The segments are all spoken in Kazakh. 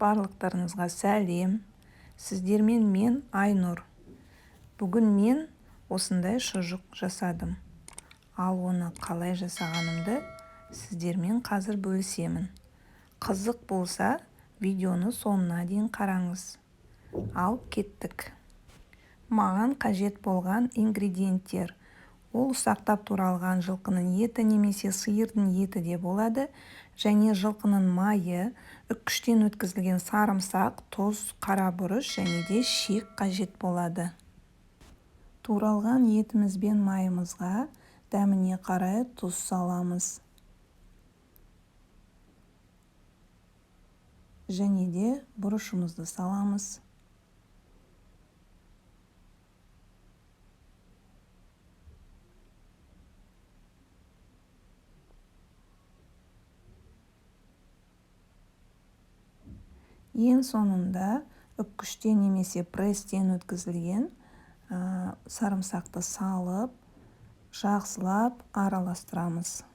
Барлықтарыңызға сәлем. Сіздермен мен Айнұр. Бүгін мен осындай шұжық жасадым. Ал оны қалай жасағанымды сіздермен қазір бөлісемін. Қызық болса, видеоны соңына дейін қараңыз. Ал кеттік. Маған қажет болған ингредиенттер. Ол ұсақтап туралған жылқының еті немесе сиырдың еті де болады. Және жылқының майы, үккіштен өткізілген сарымсақ, тұз, қара бұрыш және де шек қажет болады. Туралған етіміз бен майымызға дәміне қарай тұз саламыз. Және де бұрышымызды саламыз. Ең соңында үккіштен немесе пресстен өткізілген сарымсақты салып, жақсылап араластырамыз.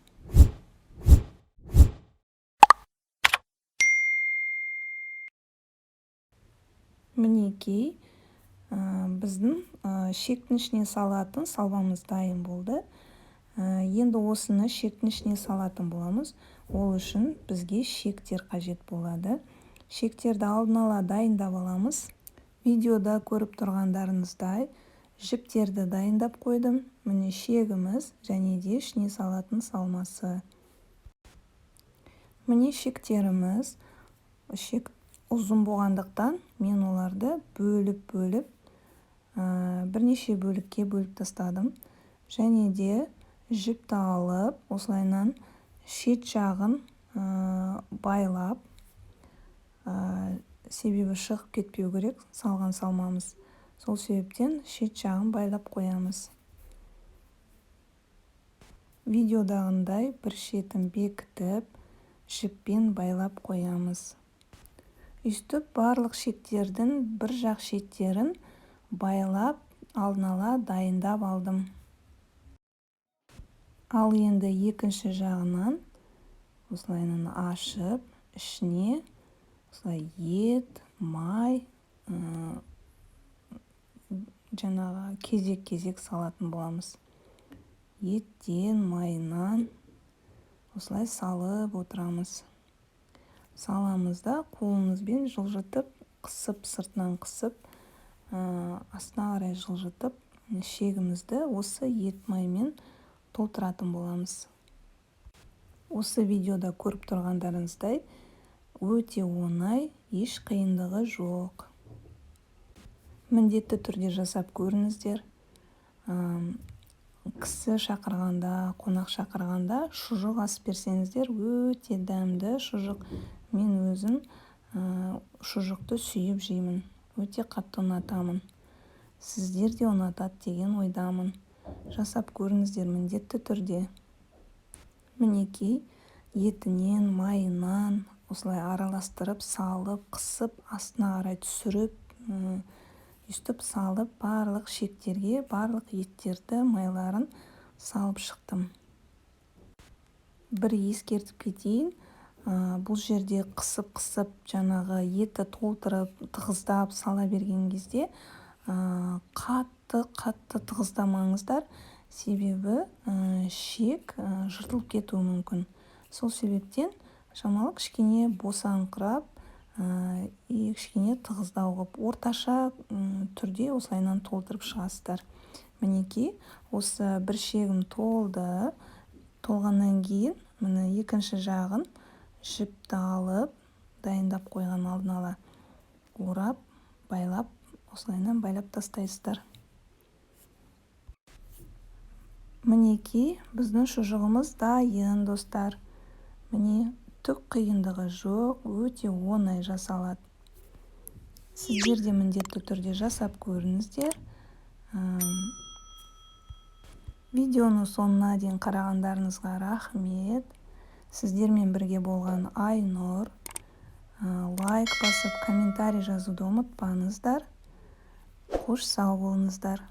Мінекей, біздің шектің ішіне салатын салбамыз дайын болды. Енді осыны шектің ішіне салатын боламыз. Ол үшін бізге шектер қажет болады. Шектерді алдын ала дайындап аламыз. Видеода көріп тұрғандарыңыздай жіптерді дайындап қойдым. Міне шегіміз және де ішіне салатын салмасы. Міне шектеріміз. Шек ұзын болғандықтан мен оларды бөліп бірнеше бөлікке бөліп тастадым. Және де жіпті алып, осылайынан шет жағын байлап, себебі шығып кетпеу керек салған салмамыз. Сол себептен шет жағын байлап қоямыз. Видеодағындай бір шетін бекітіп, жіппен байлап қоямыз. Үстіп барлық шектердің бір жақ шеттерін байлап, алдын ала дайындап алдым. Ал енді екінші жағынан осылайынан ашып, ішіне осылай ет, май, жаңағы кезек-кезек салатын боламыз. Еттен, майынан осылай салып отырамыз. Саламыз да қолымызбен жылжытып, қысып, сыртынан қысып, астына қарай жылжытып, шегімізді осы ет маймен толтыратын боламыз. Осы видеода көріп тұрғандарыңыздай өте оңай, еш қиындығы жоқ. Міндетті түрде жасап көріңіздер. Кісі шақырғанда, қонақ шақырғанда шұжық ас берсеңіздер, өте дәмді шұжық. Мен өзім шұжықты сүйіп жеймін. Өте қатты ұнатамын. Сіздер де ұнатады деген ойдамын. Жасап көріңіздер міндетті түрде. Мінекей, етінен, майынан осылай араластырып, салып, қысып, астына қарай түсіріп, үстіп салып, барлық шектерге, барлық еттерді, майларын салып шықтым. Бір ескертіп кетейін, бұл жерде қысып, жаңағы еті толтырып, тығыздап сала берген кезде қатты тығыздамаңыздар, себебі шек жыртылып кетуі мүмкін. Сол себептен шамалы кішкене босаңқырап, кішкене тығыздау қылып, орташа түрде осылайынан толтырып шығасыздар. Мінекей, осы бір шегім толды. Толғаннан кейін, міне екінші жағын жіпті алып, дайындап қойған алдын ала орап, байлап, осылайынан байлап тастайсыздар. Мінекей, біздің шұжығымыз дайын, достар. Міне, түк қиындығы жоқ, өте оңай жасалады. Сіздер де міндетті түрде жасап көріңіздер. Видеоны соңына дейін қарағандарыңызға рахмет. Сіздермен бірге болған Айнұр. Лайк басып, комментарий жазуды ұмытпаңыздар. Қош сау болыңыздар.